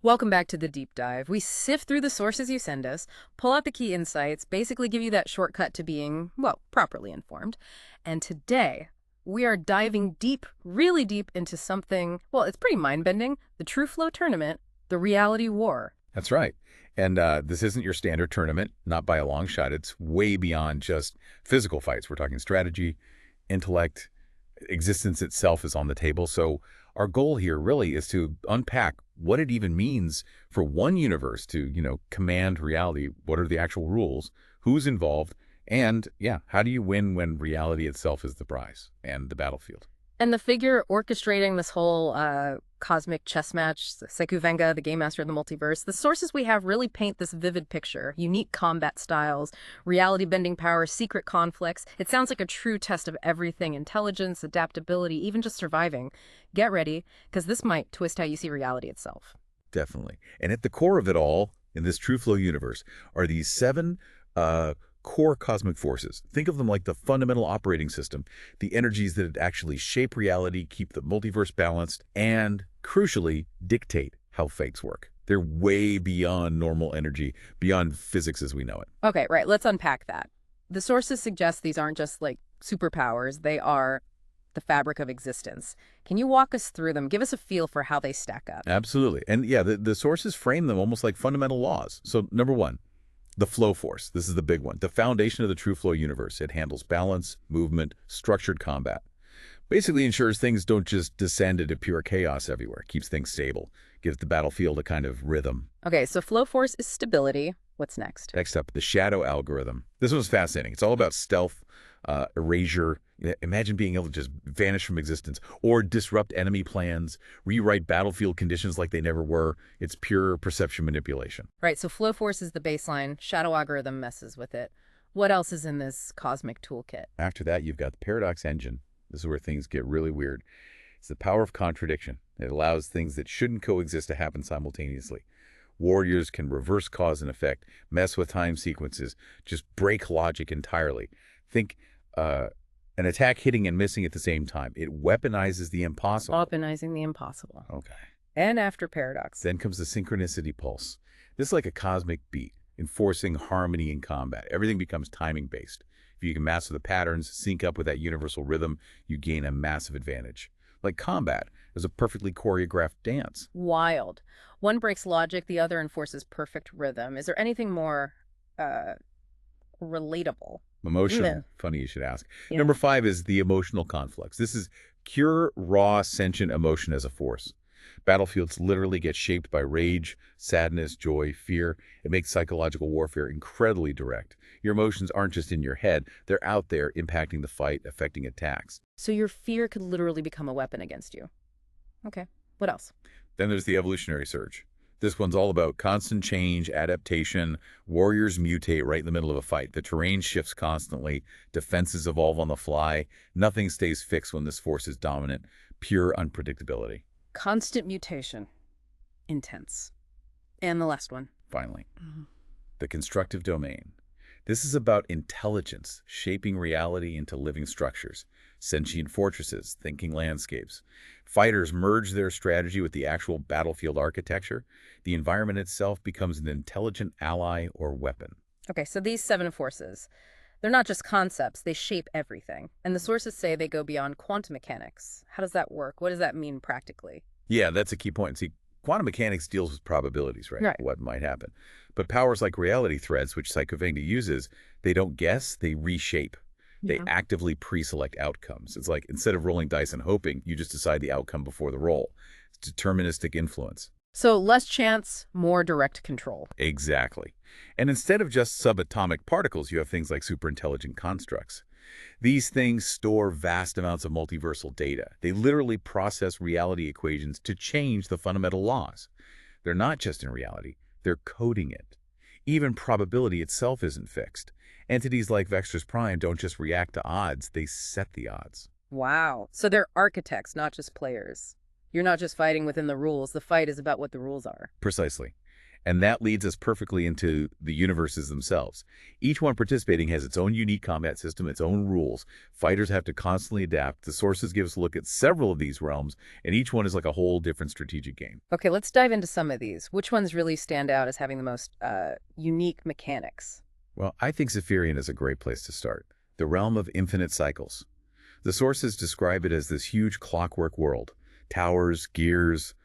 Welcome back to the deep dive. We sift through the sources you send us, pull out the key insights, basically give you that shortcut to being, well, properly informed. And today, we are diving deep, really deep into something, well, it's pretty mind-bending, the TrueFlow tournament, the reality war. That's right. And this isn't your standard tournament, not by a long shot. It's way beyond just physical fights. We're talking strategy, intellect, existence itself is on the table. So our goal here really is to unpack what it even means for one universe to, command reality. What are the actual rules? Who's involved? And yeah, how do you win when reality itself is the prize and the battlefield? And the figure orchestrating this whole cosmic chess match, Seku Venga, the game master of the multiverse, the sources we have really paint this vivid picture. Unique combat styles, reality-bending powers, secret conflicts. It sounds like a true test of everything: intelligence, adaptability, even just surviving. Get ready, because this might twist how you see reality itself. Definitely. And at the core of it all, in this TrueFlow universe, are these seven core cosmic forces. Think of them like the fundamental operating system, the energies that actually shape reality, keep the multiverse balanced, and, crucially, dictate how fakes work. They're way beyond normal energy, beyond physics as we know it. Okay, right, let's unpack that. The sources suggest these aren't just like superpowers, they are the fabric of existence. Can you walk us through them? Give us a feel for how they stack up. Absolutely. And yeah, the sources frame them almost like fundamental laws. So number one, the flow force. This is the big one. The foundation of the TrueFlow universe. It handles balance, movement, structured combat. Basically ensures things don't just descend into pure chaos everywhere. Keeps things stable. Gives the battlefield a kind of rhythm. Okay, so flow force is stability. What's next? Next up, the shadow algorithm. This one's fascinating. It's all about stealth, erasure. Imagine being able to just vanish from existence or disrupt enemy plans, rewrite battlefield conditions like they never were. It's pure perception manipulation. Right, so flow force is the baseline. Shadow algorithm messes with it. What else is in this cosmic toolkit? After that, you've got the paradox engine. This is where things get really weird. It's the power of contradiction. It allows things that shouldn't coexist to happen simultaneously. Warriors can reverse cause and effect, mess with time sequences, just break logic entirely. Think an attack hitting and missing at the same time. It weaponizes the impossible. Weaponizing the impossible. Okay. And after paradox. Then comes the synchronicity pulse. This is like a cosmic beat, enforcing harmony in combat. Everything becomes timing-based. If you can master the patterns, sync up with that universal rhythm, you gain a massive advantage. Like combat is a perfectly choreographed dance. Wild. One breaks logic, the other enforces perfect rhythm. Is there anything more relatable? Emotion. Yeah. Funny you should ask. Yeah. Number 5 is the emotional conflicts. This is pure, raw, sentient emotion as a force. Battlefields literally get shaped by rage, sadness, joy, fear. It makes psychological warfare incredibly direct. Your emotions aren't just in your head. They're out there impacting the fight, affecting attacks. So your fear could literally become a weapon against you. Okay, what else? Then there's the evolutionary surge. This one's all about constant change, adaptation. Warriors mutate right in the middle of a fight. The terrain shifts constantly. Defenses evolve on the fly. Nothing stays fixed when this force is dominant. Pure unpredictability. Constant mutation. Intense. And the last one. Finally, the constructive domain. This is about intelligence, shaping reality into living structures. Sentient fortresses, thinking landscapes. Fighters merge their strategy with the actual battlefield architecture. The environment itself becomes an intelligent ally or weapon. Okay, so these 7 forces, they're not just concepts, they shape everything. And the sources say they go beyond quantum mechanics. How does that work? What does that mean practically? Yeah, that's a key point. See, quantum mechanics deals with probabilities, right? Right. What might happen. But powers like reality threads, which Psychovengda uses, they don't guess, they reshape. They Yeah. actively pre-select outcomes. It's like instead of rolling dice and hoping, you just decide the outcome before the roll. It's deterministic influence. So less chance, more direct control. Exactly. And instead of just subatomic particles, you have things like superintelligent constructs. These things store vast amounts of multiversal data. They literally process reality equations to change the fundamental laws. They're not just in reality, they're coding it. Even probability itself isn't fixed. Entities like Vector's Prime don't just react to odds, they set the odds. Wow. So they're architects, not just players. You're not just fighting within the rules. The fight is about what the rules are. Precisely. And that leads us perfectly into the universes themselves. Each one participating has its own unique combat system, its own rules. Fighters have to constantly adapt. The sources give us a look at several of these realms, and each one is like a whole different strategic game. Okay, let's dive into some of these. Which ones really stand out as having the most unique mechanics? Well, I think Zephyrian is a great place to start. The realm of infinite cycles. The sources describe it as this huge clockwork world. Towers, gears,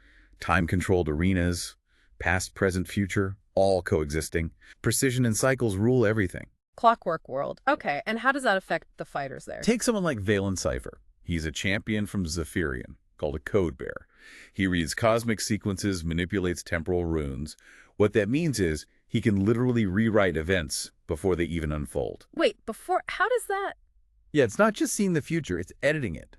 time-controlled arenas, past, present, future, all coexisting. Precision and cycles rule everything. Clockwork world. Okay, and how does that affect the fighters there? Take someone like Valen Cypher. He's a champion from Zephyrian, called a code bearer. He reads cosmic sequences, manipulates temporal runes. What that means is he can literally rewrite events before they even unfold. Wait, how does that? Yeah, it's not just seeing the future, it's editing it.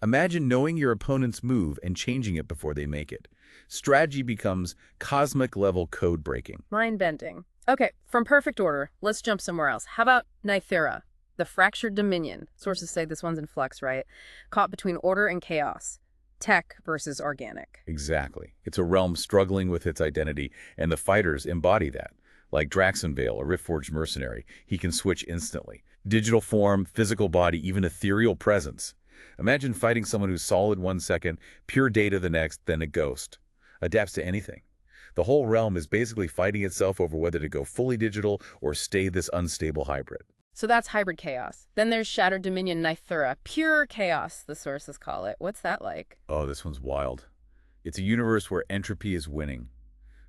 Imagine knowing your opponent's move and changing it before they make it. Strategy becomes cosmic-level code breaking. Mind-bending. Okay, from perfect order, let's jump somewhere else. How about Nythera, the fractured dominion? Sources say this one's in flux, right? Caught between order and chaos. Tech versus organic. Exactly. It's a realm struggling with its identity, and the fighters embody that. Like Draxenvale, a Riftforged mercenary, he can switch instantly. Digital form, physical body, even ethereal presence. Imagine fighting someone who's solid 1 second, pure data the next, then a ghost. Adapts to anything. The whole realm is basically fighting itself over whether to go fully digital or stay this unstable hybrid. So that's hybrid chaos. Then there's Shattered Dominion Nythera, pure chaos, the sources call it. What's that like? Oh, this one's wild. It's a universe where entropy is winning.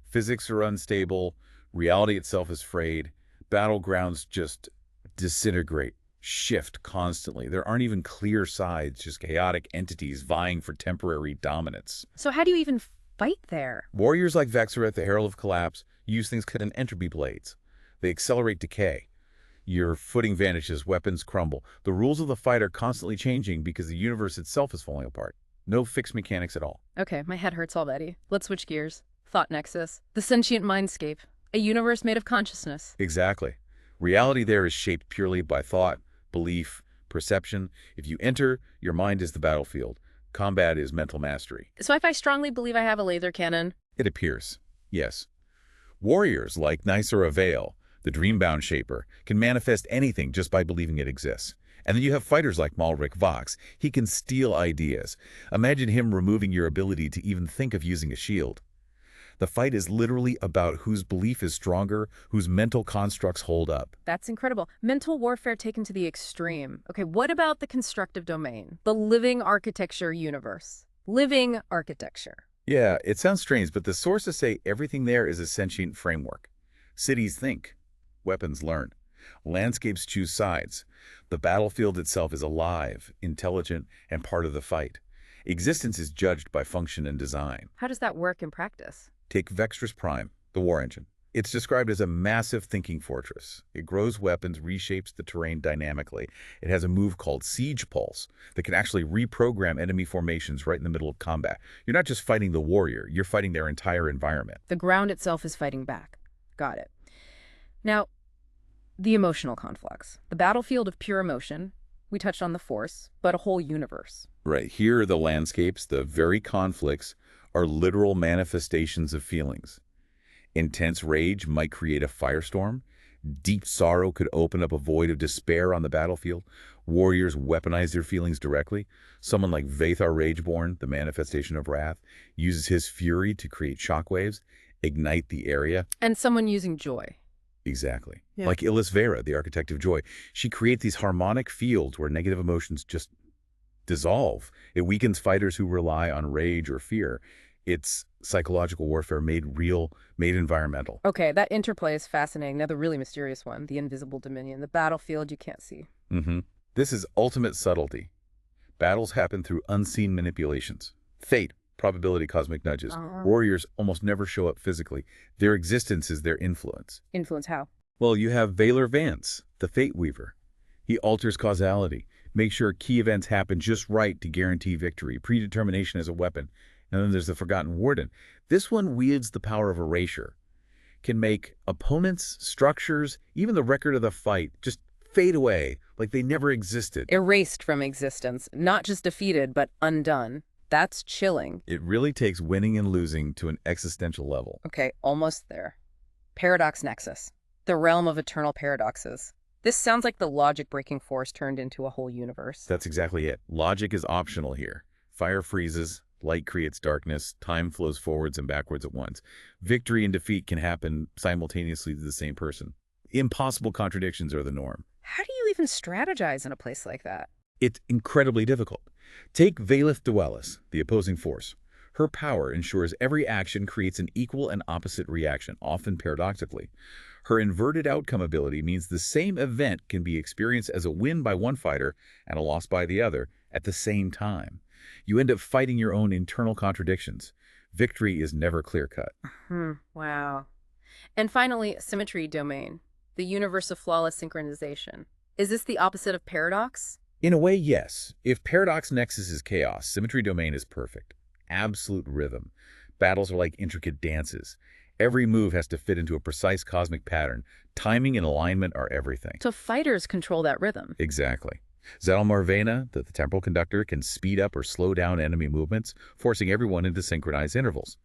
Physics are unstable, reality itself is frayed, battlegrounds just disintegrate, shift constantly. There aren't even clear sides, just chaotic entities vying for temporary dominance. So how do you even fight there? Warriors like Vexaret, the Herald of Collapse, use things called entropy blades. They accelerate decay. Your footing vanishes, weapons crumble. The rules of the fight are constantly changing because the universe itself is falling apart. No fixed mechanics at all. Okay, my head hurts already. Let's switch gears. Thought Nexus. The sentient mindscape. A universe made of consciousness. Exactly. Reality there is shaped purely by thought, belief, perception. If you enter, your mind is the battlefield. Combat is mental mastery. So if I strongly believe I have a laser cannon? It appears, yes. Warriors like Nythera Vale, the Dreambound Shaper, can manifest anything just by believing it exists. And then you have fighters like Malric Vox. He can steal ideas. Imagine him removing your ability to even think of using a shield. The fight is literally about whose belief is stronger, whose mental constructs hold up. That's incredible. Mental warfare taken to the extreme. Okay, what about the constructive domain? The living architecture universe. Living architecture. Yeah, it sounds strange, but the sources say everything there is a sentient framework. Cities think. Weapons learn. Landscapes choose sides. The battlefield itself is alive, intelligent, and part of the fight. Existence is judged by function and design. How does that work in practice? Take Vextrus Prime, the war engine. It's described as a massive thinking fortress. It grows weapons, reshapes the terrain dynamically. It has a move called Siege Pulse that can actually reprogram enemy formations right in the middle of combat. You're not just fighting the warrior, you're fighting their entire environment. The ground itself is fighting back. Got it. Now, the emotional conflicts. The battlefield of pure emotion. We touched on the Force, but a whole universe. Right. Here are the landscapes, the very conflicts, are literal manifestations of feelings. Intense rage might create a firestorm. Deep sorrow could open up a void of despair on the battlefield. Warriors weaponize their feelings directly. Someone like Vathar Rageborn, the manifestation of wrath, uses his fury to create shockwaves, ignite the area. And someone using joy. Exactly. Yeah. Like Illis Vera, the architect of joy. She creates these harmonic fields where negative emotions just dissolve. It weakens fighters who rely on rage or fear. It's psychological warfare made real, made environmental. Okay, that interplay is fascinating. Now the really mysterious one, the invisible dominion, the battlefield you can't see. This is ultimate subtlety. Battles happen through unseen manipulations. Fate, probability, cosmic nudges. Warriors almost never show up physically. Their existence is their influence. Influence how? Well, you have Valor Vance, the Fate Weaver. He alters causality, makes sure key events happen just right to guarantee victory, predetermination as a weapon. And then there's the Forgotten Warden. This one wields the power of erasure, can make opponents, structures, even the record of the fight just fade away like they never existed. Erased from existence, not just defeated, but undone. That's chilling. It really takes winning and losing to an existential level. Okay, almost there. Paradox nexus, the realm of eternal paradoxes. This sounds like the logic-breaking force turned into a whole universe. That's exactly it. Logic is optional here. Fire freezes, light creates darkness, time flows forwards and backwards at once. Victory and defeat can happen simultaneously to the same person. Impossible contradictions are the norm. How do you even strategize in a place like that? It's incredibly difficult. Take Valith Duelis, the opposing force. Her power ensures every action creates an equal and opposite reaction, often paradoxically. Her inverted outcome ability means the same event can be experienced as a win by one fighter and a loss by the other at the same time. You end up fighting your own internal contradictions. Victory is never clear-cut. Wow. And finally, symmetry domain, the universe of flawless synchronization. Is this the opposite of paradox? In a way, yes. If paradox nexus is chaos, symmetry domain is perfect. Absolute rhythm. Battles are like intricate dances. Every move has to fit into a precise cosmic pattern. Timing and alignment are everything. So fighters control that rhythm. Exactly. Zetelmarvena, the temporal conductor, can speed up or slow down enemy movements, forcing everyone into synchronized intervals.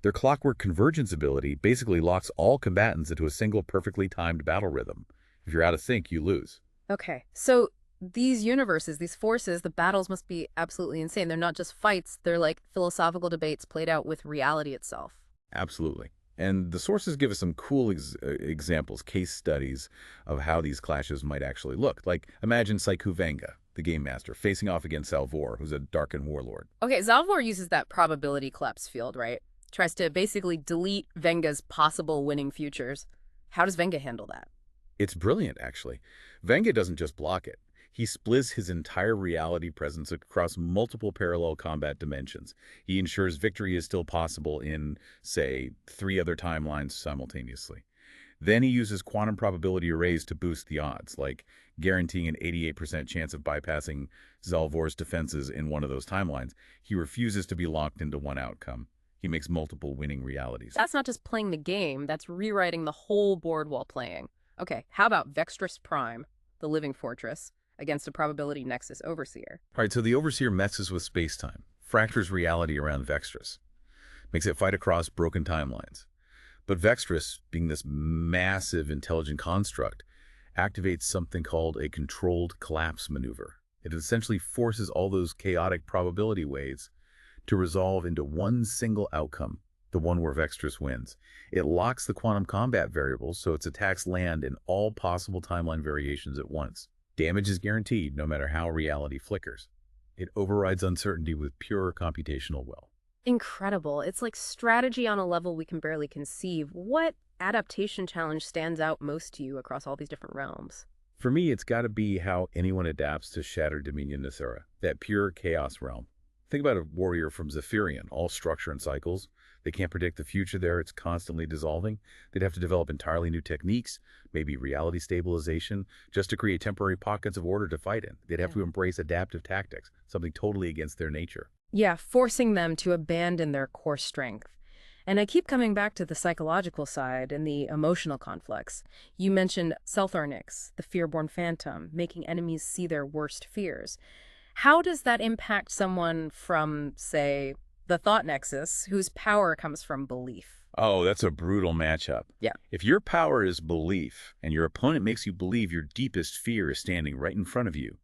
Their clockwork convergence ability basically locks all combatants into a single perfectly timed battle rhythm. If you're out of sync, you lose. Okay, so these universes, these forces, the battles must be absolutely insane. They're not just fights, they're like philosophical debates played out with reality itself. Absolutely. And the sources give us some cool examples, case studies of how these clashes might actually look. Like, imagine Saiku Venga, the game master, facing off against Salvor, who's a darkened warlord. Okay, Zalvor uses that probability collapse field, right? Tries to basically delete Venga's possible winning futures. How does Venga handle that? It's brilliant, actually. Venga doesn't just block it. He splits his entire reality presence across multiple parallel combat dimensions. He ensures victory is still possible in, say, 3 other timelines simultaneously. Then he uses quantum probability arrays to boost the odds, like guaranteeing an 88% chance of bypassing Zalvor's defenses in one of those timelines. He refuses to be locked into one outcome. He makes multiple winning realities. That's not just playing the game, that's rewriting the whole board while playing. Okay, how about Vextrus Prime, the living fortress, against a probability nexus overseer? All right, so the Overseer messes with space-time, fractures reality around Vextrus, makes it fight across broken timelines. But Vextrus, being this massive intelligent construct, activates something called a controlled collapse maneuver. It essentially forces all those chaotic probability waves to resolve into one single outcome, the one where Vextrus wins. It locks the quantum combat variables so its attacks land in all possible timeline variations at once. Damage is guaranteed no matter how reality flickers. It overrides uncertainty with pure computational will. Incredible. It's like strategy on a level we can barely conceive. What adaptation challenge stands out most to you across all these different realms? For me, it's got to be how anyone adapts to Shattered Dominion Nasura, that pure chaos realm. Think about a warrior from Zephyrian, all structure and cycles. They can't predict the future there. It's constantly dissolving. They'd have to develop entirely new techniques, maybe reality stabilization, just to create temporary pockets of order to fight in. They'd have to embrace adaptive tactics, something totally against their nature. Yeah, forcing them to abandon their core strength. And I keep coming back to the psychological side and the emotional conflicts. You mentioned Seltharnix, the fear-born phantom, making enemies see their worst fears. How does that impact someone from, say, the thought nexus, whose power comes from belief? Oh, that's a brutal matchup. Yeah. If your power is belief, and your opponent makes you believe your deepest fear is standing right in front of you,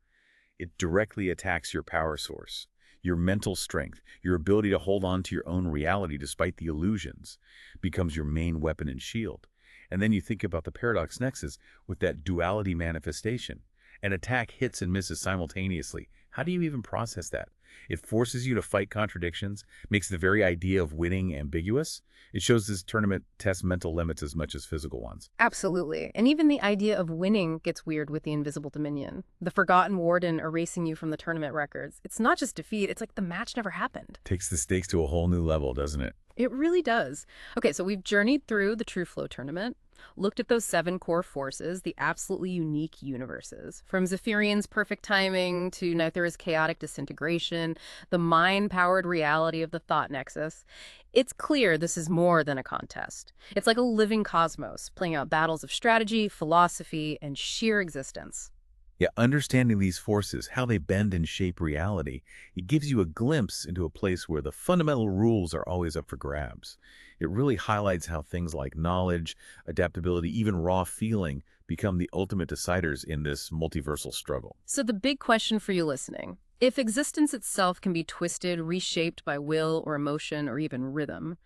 it directly attacks your power source. Your mental strength, your ability to hold on to your own reality despite the illusions, becomes your main weapon and shield. And then you think about the paradox nexus with that duality manifestation. An attack hits and misses simultaneously. How do you even process that? It forces you to fight contradictions, makes the very idea of winning ambiguous. It shows this tournament tests mental limits as much as physical ones. Absolutely. And even the idea of winning gets weird with the Invisible Dominion. The Forgotten Warden erasing you from the tournament records. It's not just defeat, it's like the match never happened. Takes the stakes to a whole new level, doesn't it? It really does. Okay, so we've journeyed through the TrueFlow tournament, looked at those 7 core forces, the absolutely unique universes. From Zephyrian's perfect timing to Nithura's chaotic disintegration, the mind-powered reality of the thought nexus. It's clear this is more than a contest. It's like a living cosmos, playing out battles of strategy, philosophy, and sheer existence. Yeah, understanding these forces, how they bend and shape reality, it gives you a glimpse into a place where the fundamental rules are always up for grabs. It really highlights how things like knowledge, adaptability, even raw feeling become the ultimate deciders in this multiversal struggle. So the big question for you listening, if existence itself can be twisted, reshaped by will or emotion or even rhythm,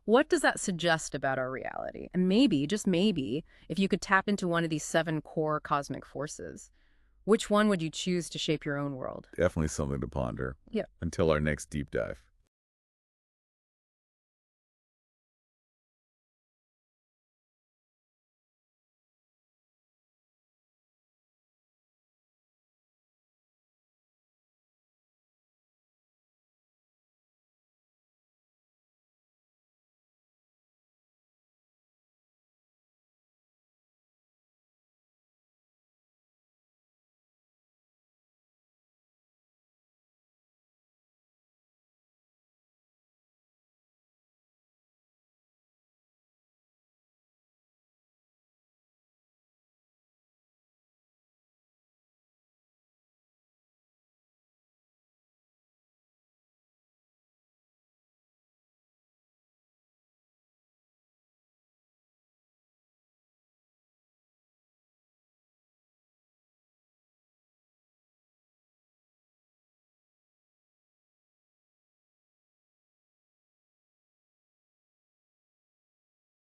what does that suggest about our reality? And maybe, just maybe, if you could tap into one of these 7 core cosmic forces, which one would you choose to shape your own world? Definitely something to ponder. Yeah. Until our next deep dive.